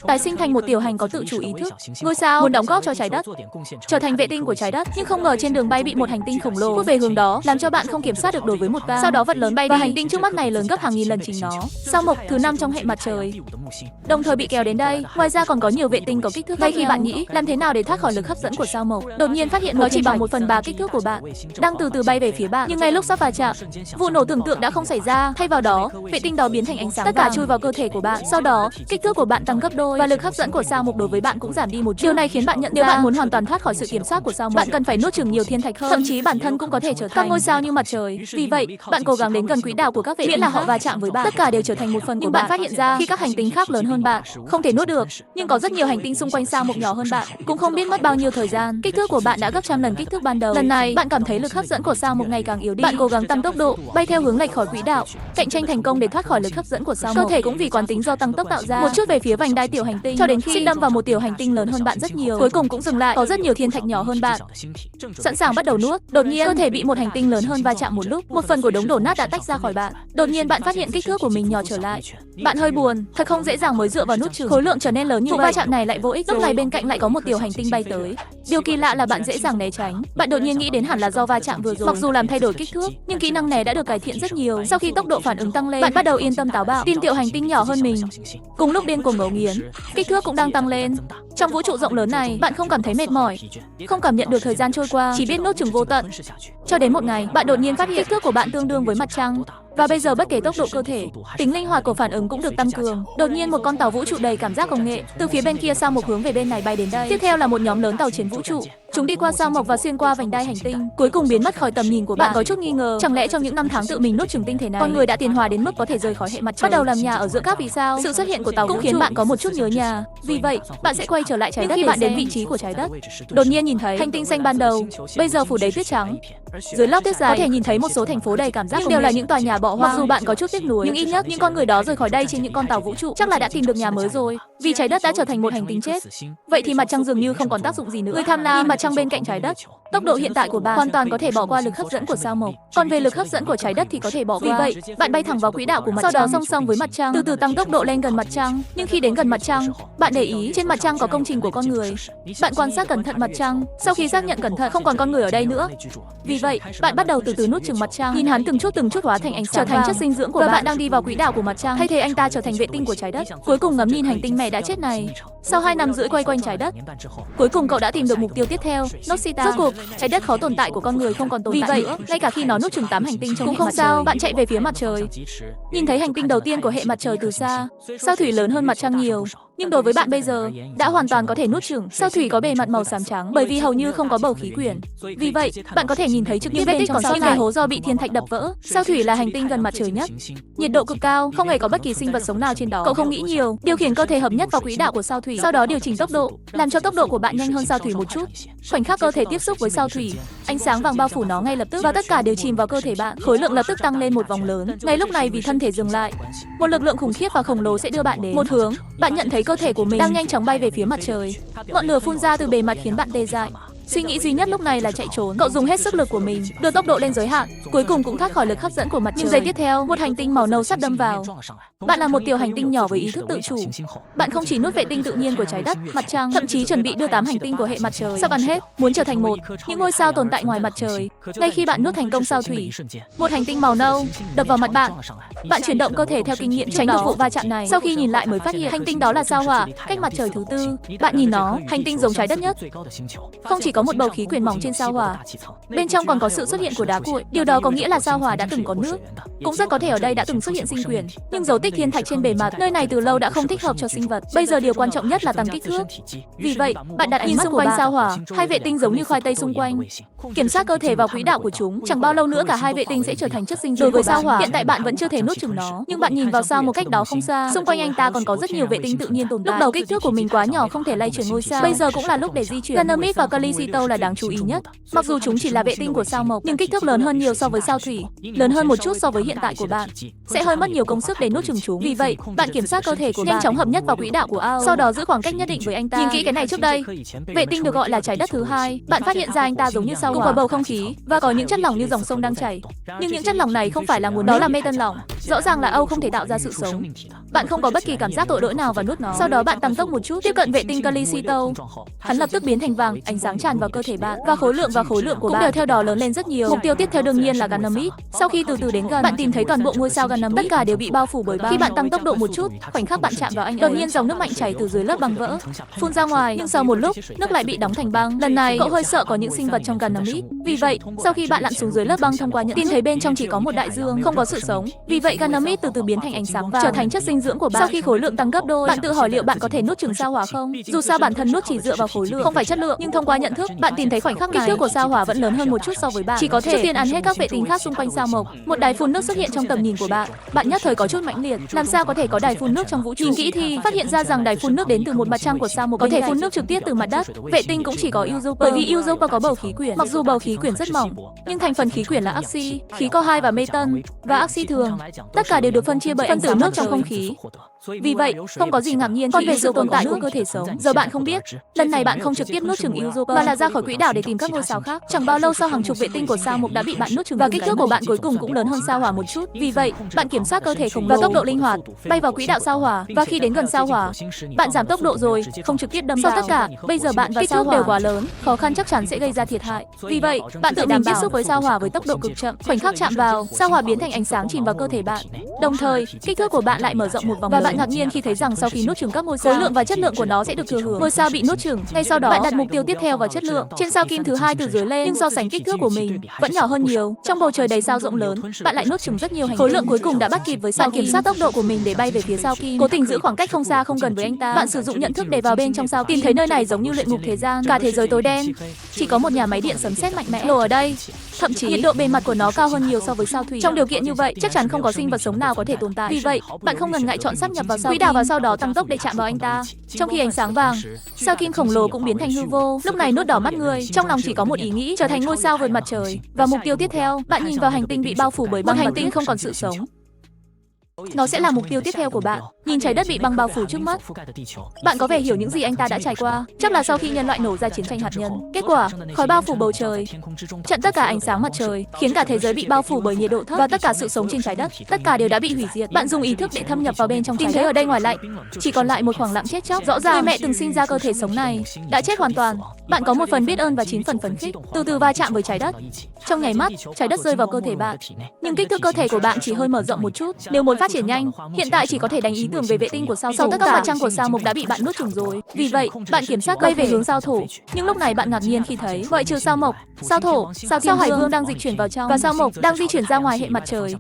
tái sinh thành một tiểu hành có tự chủ ý thức. Ngôi sao muốn đóng góp cho trái đất, trở thành vệ tinh của trái đất, nhưng không ngờ trên đường bay bị một hành tinh khổng lồ hút về hướng đó, làm cho bạn không kiểm soát được đối với một gang. Sau đó vật lớn bay đi và hành tinh trước mắt này lớn gấp hàng nghìn lần chính nó. Sao Mộc thứ 5 trong hệ mặt trời, đồng thời bị kéo đến đây. Ngoài ra còn có nhiều vệ tinh có kích thước. Ngay khi bạn nghĩ làm thế nào để thoát khỏi lực hấp dẫn của sao Mộc, đột nhiên phát hiện nó chỉ bằng 1/3 kích thước của bạn, đang từ từ bay về phía bạn. Nhưng ngay lúc sắp va chạm, vụ nổ tưởng tượng đã không xảy ra. Thay vào đó, vệ tinh đó biến thành ánh sáng, tất cả chui vào cơ thể của bạn. Sau đó, kích thước của bạn tăng gấp đôi và lực hấp dẫn của sao Mộc đối với bạn cũng giảm đi một chút. Điều này khiến bạn nhận ra, nếu bạn muốn hoàn toàn thoát khỏi sự kiểm soát của sao Mộc, bạn cần phải nuốt chửng nhiều thiên thạch hơn. Thậm chí bản thân cũng có thể trở thành các ngôi sao như mặt trời. Vì vậy, bạn cố gắng đến gần quỹ đạo của các vệ tinh, miễn là họ va chạm với bạn, tất cả đều trở thành một phần của bạn. Bạn phát hiện ra khi các hành tinh khác lớn hơn bạn, không thể nuốt được, nhưng có rất nhiều hành tinh xung quanh sao Mộc nhỏ hơn bạn. Cũng không biết mất bao nhiêu thời gian, kích thước của bạn đã gấp trăm lần kích thước ban đầu. Lần này, bạn cảm thấy lực hấp dẫn của sao Mộc ngày càng yếu đi. Bạn cố gắng tăng tốc độ, bay theo hướng lệch khỏi quỹ đạo, cạnh tranh thành công để thoát khỏi lực hấp dẫn của sao Mộc. Cơ thể cũng vì quán tính do tăng tốc tạo ra một chút về phía vành đai tiểu hành tinh, cho đến khi đâm vào một tiểu hành tinh lớn hơn bạn rất nhiều. Cuối cùng cũng dừng lại, có rất nhiều thiên thạch nhỏ hơn bạn, sẵn sàng bắt đầu nuốt. Đột nhiên, cơ thể bị một hành tinh lớn hơn va chạm một lúc, một phần của đống đổ nát đã tách ra khỏi bạn. Đột nhiên bạn phát hiện kích thước của mình nhỏ trở lại. Bạn hơi buồn, thật không dễ dàng mới dựa vào nút chửng. Khối lượng trở nên lớn như vậy, va chạm này lại vô ích. Lúc này bên cạnh lại có một tiểu hành tinh bay tới. Điều kỳ lạ là bạn dễ dàng né tránh. Bạn đột nhiên nghĩ đến hẳn là do va chạm vừa rồi. Mặc dù làm thay đổi kích thước, nhưng kỹ năng né đã được cải thiện rất nhiều. Sau khi tốc độ phản ứng tăng lên, bạn bắt đầu yên tâm táo bạo, tin tiểu hành tinh nhỏ hơn mình. Cùng lúc điên cuồng ngấu nghiến, kích thước cũng đang tăng lên. Trong vũ trụ rộng lớn này, bạn không cảm thấy mệt mỏi, không cảm nhận được thời gian trôi qua, chỉ biết nuốt chửng vô tận. Cho đến một ngày, bạn đột nhiên phát hiện kích thước của bạn tương đương với mặt trăng. Và bây giờ bất kể tốc độ cơ thể, tính linh hoạt của phản ứng cũng được tăng cường. Đột nhiên một con tàu vũ trụ đầy cảm giác công nghệ từ phía bên kia sao Mộc hướng về bên này bay đến đây. Tiếp theo là một nhóm lớn tàu chiến vũ trụ. Chúng đi qua sao Mộc và xuyên qua vành đai hành tinh, cuối cùng biến mất khỏi tầm nhìn của bạn. Bạn có chút nghi ngờ, chẳng lẽ trong những năm tháng tự mình nuốt chửng tinh thể này, con người đã tiến hóa đến mức có thể rời khỏi hệ mặt trời, bắt đầu làm nhà ở giữa các vì sao? Sự xuất hiện của tàu cũng khiến bạn có một chút nhớ nhà. Vì vậy, bạn sẽ quay trở lại trái đất khi bạn đến vị trí của trái đất. Đột nhiên nhìn thấy hành tinh xanh ban đầu, bây giờ phủ đầy tuyết trắng. Dưới lớp tuyết dày, có thể nhìn thấy một số thành phố đầy cảm giác, nhưng đều là những tòa nhà bỏ hoang. Mặc dù bạn có chút tiếc nuối, nhưng ít nhất những con người đó rời khỏi đây trên những con tàu vũ trụ, chắc là đã tìm được nhà mới rồi. Vì trái đất đã trở thành một hành tinh chết, vậy thì mặt trăng dường như không còn tác dụng gì nữa. Người tham lam nhìn mặt trăng bên cạnh trái đất. Tốc độ hiện tại của bạn hoàn toàn có thể bỏ qua lực hấp dẫn của sao Mộc, còn về lực hấp dẫn của trái đất thì có thể bỏ qua. Vì vậy, bạn bay thẳng vào quỹ đạo của mặt trăng, sau đó song song với mặt trăng, từ từ tăng tốc độ lên gần mặt trăng. Nhưng khi đến gần mặt trăng, bạn để ý trên mặt trăng có công trình của con người. Bạn quan sát cẩn thận mặt trăng, sau khi xác nhận cẩn thận không còn con người ở đây nữa. Vì vậy, bạn bắt đầu từ từ nuốt chửng mặt trăng, nhìn hắn từng chút hóa thành ánh sáng, trở thành chất dinh dưỡng của bạn. Bạn đang đi vào quỹ đạo của mặt trăng, thay thế anh ta trở thành vệ tinh của trái đất. Cuối cùng ngắm nhìn hành tinh mẹ đã chết này. Sau 2 năm rưỡi quay quanh trái đất, cuối cùng cậu đã tìm được mục tiêu tiếp theo, Noxita. Rốt cuộc, trái đất khó tồn tại của con người không còn tồn tại nữa. Vì vậy, ngay cả khi nó nuốt chửng 8 hành tinh trong cũng không sao. Bạn chạy về phía mặt trời, nhìn thấy hành tinh đầu tiên của hệ mặt trời từ xa. Sao thủy lớn hơn mặt trăng nhiều, nhưng đối với bạn bây giờ đã hoàn toàn có thể nuốt chửng. Sao thủy có bề mặt màu xám trắng bởi vì hầu như không có bầu khí quyển. Vì vậy, bạn có thể nhìn thấy trực tiếp bên trong những cái hố do bị thiên thạch đập vỡ. Sao thủy là hành tinh gần mặt trời nhất, nhiệt độ cực cao, không hề có bất kỳ sinh vật sống nào trên đó. Cậu không nghĩ nhiều, điều khiển cơ thể hợp nhất vào quỹ đạo của sao thủy, sau đó điều chỉnh tốc độ, làm cho tốc độ của bạn nhanh hơn sao thủy một chút. Khoảnh khắc cơ thể tiếp xúc với sao thủy, ánh sáng vàng bao phủ nó ngay lập tức và tất cả đều chìm vào cơ thể bạn. Khối lượng lập tức tăng lên một vòng lớn. Ngay lúc này vì thân thể dừng lại, một lực lượng khủng khiếp và khổng lồ sẽ đưa bạn đến một hướng. Bạn nhận thấy cơ thể của mình đang nhanh chóng bay về phía mặt trời. Ngọn lửa phun ra từ bề mặt khiến bạn tê dại. Suy nghĩ duy nhất lúc này là chạy trốn. Cậu dùng hết sức lực của mình, đưa tốc độ lên giới hạn, cuối cùng cũng thoát khỏi lực hấp dẫn của mặt trời. Nhưng giây tiếp theo, một hành tinh màu nâu sắp đâm vào. Bạn là một tiểu hành tinh nhỏ với ý thức tự chủ. Bạn không chỉ nuốt vệ tinh tự nhiên của trái đất, mặt trăng, thậm chí chuẩn bị đưa 8 hành tinh của hệ mặt trời sắp ăn hết, muốn trở thành một những ngôi sao tồn tại ngoài mặt trời. Ngay khi bạn nuốt thành công sao thủy, một hành tinh màu nâu đập vào mặt bạn. Bạn chuyển động cơ thể theo kinh nghiệm tránh được vụ va chạm này. Sau khi nhìn lại mới phát hiện hành tinh đó là sao Hỏa, cách mặt trời thứ 4. Bạn nhìn nó, hành tinh giống trái đất nhất. Không chỉ có một bầu khí quyển mỏng trên sao Hỏa, bên trong còn có sự xuất hiện của đá cuội. Điều đó có nghĩa là sao Hỏa đã từng có nước. Cũng rất có thể ở đây đã từng xuất hiện sinh quyển, nhưng dấu tích thiên thạch trên bề mặt nơi này từ lâu đã không thích hợp cho sinh vật. Bây giờ điều quan trọng nhất là tăng kích thước. Vì vậy, bạn đặt ánh mắt xung quanh sao Hỏa, 2 vệ tinh giống như khoai tây xung quanh, kiểm soát cơ thể vào quỹ đạo của chúng. Chẳng bao lâu nữa cả 2 vệ tinh sẽ trở thành chất dinh dưỡng của sao Hỏa. Hiện tại bạn vẫn chưa thể nuốt chửng nó, nhưng bạn nhìn vào sao một cách đó không xa, xung quanh anh ta còn có rất nhiều vệ tinh tự nhiên tồn tại. Lúc đầu kích thước của mình quá nhỏ không thể lay chuyển ngôi sao, bây giờ cũng là lúc để di chuyển. Ganymede và Callisto là đáng chú ý nhất. Mặc dù chúng chỉ là vệ tinh của sao Mộc, nhưng kích thước lớn hơn nhiều so với sao Thủy, lớn hơn một chút so với hiện tại của bạn. Sẽ hơi mất nhiều công sức để nuốt chửng chúng. Vì vậy, bạn kiểm soát cơ thể của bạn, nhanh chóng hợp nhất vào quỹ đạo của Ao, sau đó giữ khoảng cách nhất định với anh ta. Nhìn kỹ cái này trước đây, vệ tinh được gọi là trái đất thứ 2. Bạn phát hiện ra anh ta giống như sao Hỏa, cũng có bầu không khí và có những chất lỏng như dòng sông đang chảy. Nhưng những chất lỏng này không phải là nguồn, đó là mê tân lỏng. Rõ ràng là Âu không thể tạo ra sự sống. Bạn không có bất kỳ cảm giác tội lỗi nào và nuốt nó. Sau đó bạn tăng tốc một chút, tiếp cận vệ tinh Callisto. Hắn lập tức biến thành vàng, ánh sáng tràn vào cơ thể bạn và khối lượng của bạn đều theo đó lớn lên rất nhiều. Mục tiêu tiếp theo đương nhiên là Ganymede. Sau khi từ từ đến gần, bạn tìm thấy toàn bộ ngôi sao Ganymede, tất cả đều bị bao phủ bởi băng. Khi bạn tăng tốc độ một chút, khoảnh khắc bạn chạm vào anh ấy, đột nhiên dòng nước mạnh chảy từ dưới lớp băng vỡ, phun ra ngoài. Nhưng sau một lúc, nước lại bị đóng thành băng. Lần này, cậu hơi sợ có những sinh vật trong Ganymede. Vì vậy, sau khi bạn lặn xuống dưới lớp băng thông qua nhận tin thấy bên trong chỉ có một đại dương, không có sự sống. Vì vậy, Ganymede từ từ biến thành ánh sáng vàng, trở thành chất dinh dưỡng của bạn. Sau khi khối lượng tăng gấp đôi, bạn tự hỏi liệu bạn có thể nuốt chửng sao hỏa không? Dù sao bản thân nuốt chỉ dựa vào khối lượng, không phải chất lượng. Nhưng thông qua nhận thức, bạn tìm thấy khoảnh khắc này, kích thước của sao hỏa vẫn lớn hơn một chút so với bạn. Chỉ có thể trước tiên ăn hết các vệ tinh khác xung quanh sao mộc. Một đài phun nước xuất hiện trong tầm nhìn của bạn. Bạn nhất thời có chút mãnh liệt. Làm sao có thể có đài phun nước trong vũ trụ? Nhìn kỹ thì phát hiện ra rằng đài phun nước đến từ một mặt trăng của sao mộc, có thể phun nước trực tiếp từ mặt đất. Vệ tinh cũng chỉ có Europa, bởi vì Europa có bầu khí quyển. Mặc dù bầu khí quyển rất mỏng, nhưng thành phần khí quyển là oxy, khí co2 và metan và oxy thường. Tất cả đều được phân chia bởi phân tử nước trong không khí. Vì vậy, không có gì ngạc nhiên khi về sự tồn tại của cơ thể sống. Giờ bạn không biết, lần này bạn không trực tiếp nuốt chửng Europa mà là ra khỏi quỹ đạo để tìm các ngôi sao khác. Chẳng bao lâu sau, hàng chục vệ tinh của sao mộc đã bị bạn nuốt chửng và kích thước của bạn cuối cùng cũng lớn hơn sao hỏa một chút. Vì vậy, bạn kiểm soát cơ thể khổng lồ và tốc độ linh hoạt, bay vào quỹ đạo sao hỏa và khi đến gần sao hỏa, bạn giảm tốc độ rồi, không trực tiếp đâm vào. Sau tất cả, bây giờ bạn và sao hỏa đều quá lớn, khó khăn chắc chắn sẽ gây ra thiệt hại. Vì vậy, bạn tự mình tiếp xúc với sao hỏa với tốc độ cực chậm. Khoảnh khắc chạm vào, sao hỏa biến thành ánh sáng chìm vào cơ thể bạn. Đồng thời, kích thước của bạn lại mở rộng một vòng và bạn ngạc nhiên khi thấy rằng sau khi nuốt chửng các ngôi sao, khối lượng và chất lượng của nó sẽ được thừa hưởng. Ngôi sao bị nuốt chửng, ngay sau đó bạn đặt mục tiêu tiếp theo vào chất lượng. Trên sao Kim thứ hai từ dưới lên, nhưng so sánh kích thước của mình vẫn nhỏ hơn nhiều. Trong bầu trời đầy sao rộng lớn, bạn lại nuốt chửng rất nhiều hành tinh. Khối lượng cuối cùng đã bắt kịp với sao Kim. Kiểm soát tốc độ của mình để bay về phía sao Kim, cố tình giữ khoảng cách không xa không gần với anh ta. Bạn sử dụng nhận thức để vào bên trong sao Kim, tìm thấy nơi này giống như luyện ngục thế gian, cả thế giới tối đen, chỉ có một nhà máy điện sấm sét mạnh mẽ nổ ở đây. Thậm chí nhiệt độ bề mặt của nó cao hơn nhiều so với sao Thủy. Trong điều kiện như vậy, chắc chắn không có sinh vật sống nào có thể tồn tại. Vì vậy, bạn không ngần ngại chọn sáp nhập vào sao quỹ đạo và sau đó tăng tốc để chạm vào anh ta. Trong khi ánh sáng vàng, sao Kim khổng lồ cũng biến thành hư vô. Lúc này nuốt đỏ mắt người, trong lòng chỉ có một ý nghĩ, trở thành ngôi sao vượt mặt trời. Và mục tiêu tiếp theo, bạn nhìn vào hành tinh bị bao phủ bởi băng, một hành tinh không còn sự sống. Nó sẽ là mục tiêu tiếp theo của bạn. Nhìn trái đất bị băng bao phủ trước mắt, bạn có vẻ hiểu những gì anh ta đã trải qua. Chắc là sau khi nhân loại nổ ra chiến tranh hạt nhân, kết quả khói bao phủ bầu trời, chặn tất cả ánh sáng mặt trời, khiến cả thế giới bị bao phủ bởi nhiệt độ thấp và tất cả sự sống trên trái đất, tất cả đều đã bị hủy diệt. Bạn dùng ý thức để thâm nhập vào bên trong, tìm thấy ở đây ngoài lạnh, chỉ còn lại một khoảng lặng chết chóc. Rõ ràng người mẹ từng sinh ra cơ thể sống này đã chết hoàn toàn. Bạn có 1 phần biết ơn và 9 phần phấn khích, từ từ va chạm với trái đất. Trong nháy mắt, trái đất rơi vào cơ thể bạn, nhưng kích thước cơ thể của bạn chỉ hơi mở rộng một chút. Nếu muốn phát triển nhanh, hiện tại chỉ có thể đánh ý tưởng về vệ tinh của sao Thổ. Sau tất cả mặt trăng của sao mộc đã bị bạn nuốt chửng rồi. Vì vậy, bạn kiểm soát bay về hướng sao Thổ. Nhưng lúc này bạn ngạc nhiên khi thấy, ngoại trừ sao mộc, sao Thổ, sao Hải Vương đang dịch chuyển vào trong và sao mộc đang di chuyển ra ngoài hệ mặt trời.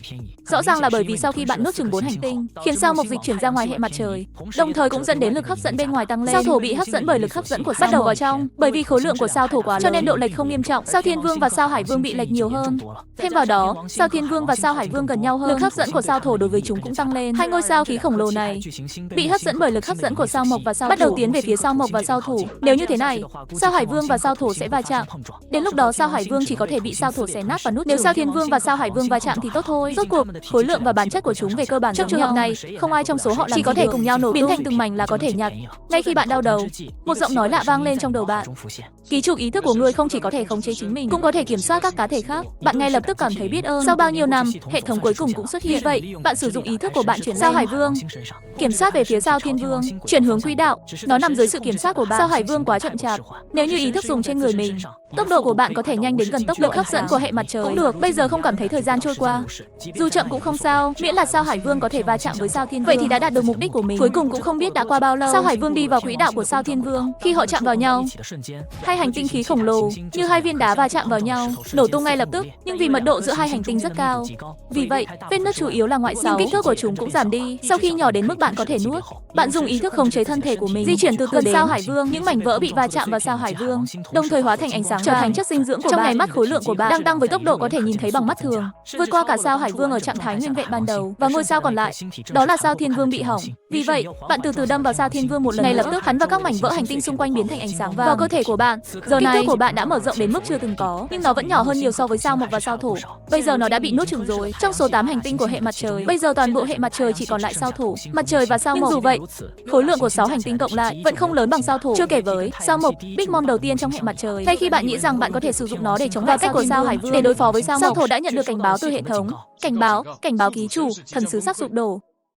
Rõ ràng là bởi vì sau khi bạn nuốt chửng 4 hành tinh, khiến sao mộc dịch chuyển ra ngoài hệ mặt trời, đồng thời cũng dẫn đến lực hấp dẫn bên ngoài tăng lên. Sao Thổ bị hấp dẫn bởi lực hấp dẫn của sao bắt đầu vào trong, bởi vì khối lượng của sao Thổ quá lớn, cho nên độ lệch không nghiêm trọng. Sao Thiên Vương và sao Hải Vương bị lệch nhiều hơn. Thêm vào đó, sao Thiên Vương và sao Hải Vương gần nhau hơn, lực hấp dẫn của sao Thổ đối với chúng cũng tăng lên. Hai ngôi sao khí khổng lồ này bị hấp dẫn bởi lực hấp dẫn của sao mộc và sao bắt đầu tiến về phía sao mộc và sao Thổ. Nếu như thế này, sao Hải Vương và sao Thổ sẽ va chạm. Đến lúc đó sao Hải Vương chỉ có thể bị sao Thổ xé nát và nuốt. Nếu sao Thiên Vương và sao Hải Vương va chạm thì tốt thôi. Rốt cuộc, khối lượng và bản chất của chúng về cơ bản trong trường hợp này, không ai trong số họ chỉ có thể cùng nhau nổ biến thành từng mảnh là có thể nhặt. Ngay khi bạn đau đầu, một giọng nói lạ vang lên trong đầu bạn. Ký chủ ý thức của ngươi không chỉ có thể khống chế chính mình, cũng có thể kiểm soát các cá thể khác. Bạn ngay lập tức cảm thấy biết ơn. Sau bao nhiêu năm, hệ thống cuối cùng cũng xuất hiện. Vậy, bạn sử dụng ý thức của bạn chuyển sao Hải Vương, kiểm soát về phía sao Thiên Vương, chuyển hướng quỹ đạo. Nó nằm dưới sự kiểm soát của bạn. Sao Hải Vương quá chậm chạp. Nếu như ý thức dùng trên người mình, tốc độ của bạn có thể nhanh đến gần tốc độ hấp dẫn của hệ mặt trời. Cũng được, bây giờ không cảm thấy thời gian trôi qua. Dù chậm cũng không sao, miễn là sao Hải Vương có thể va chạm với sao Thiên Vương. Vậy thì đã đạt được mục đích của mình. Cuối cùng cũng không biết đã qua bao lâu, sao Hải Vương đi vào quỹ đạo của sao Thiên Vương. Khi họ chạm vào nhau, hai hành tinh khí khổng lồ như hai viên đá va chạm vào nhau, nổ tung ngay lập tức. Nhưng vì mật độ giữa hai hành tinh rất cao, vì vậy vết nứt chủ yếu là ngoại sáu, nhưng kích thước của chúng cũng giảm đi. Sau khi nhỏ đến mức bạn có thể nuốt, bạn dùng ý thức khống chế thân thể của mình di chuyển từ từ đến sao Hải Vương. Những mảnh vỡ bị va chạm vào sao Hải Vương, đồng thời hóa thành ánh sáng, trở thành chất dinh dưỡng của bạn. Trong nháy mắt, khối lượng của bạn đang tăng với tốc độ có thể nhìn thấy bằng mắt thường, vượt qua cả sao Hải Vương ở trạng thái nguyên vẹn ban đầu. Và ngôi sao còn lại, đó là sao Thiên Vương bị hỏng. Vì vậy, bạn từ từ đâm vào sao Thiên Vương một lần. Ngay lập tức, hắn và các mảnh vỡ hành tinh xung quanh biến thành ánh sáng vàng vào cơ thể của bạn. Giờ này, kích thước của bạn đã mở rộng đến mức chưa từng có, nhưng nó vẫn nhỏ hơn nhiều so với sao mộc và sao Thổ. Bây giờ nó đã bị nuốt chửng rồi. Trong số 8 hành tinh của hệ mặt trời, bây giờ toàn bộ hệ mặt trời chỉ còn lại sao Thổ, mặt trời và sao mộc. Nhưng dù vậy, khối lượng của 6 hành tinh cộng lại vẫn không lớn bằng sao Thổ. Chưa kể với sao mộc, Big Mom đầu tiên trong hệ mặt trời. Ngay khi bạn nghĩ rằng bạn có thể sử dụng nó để chống lại cách của sao Hải Vương để đối phó với sao Mộc. Sao Thổ đã nhận được cảnh báo từ hệ thống. Cảnh báo ký chủ, thần sứ sắp sụp đổ.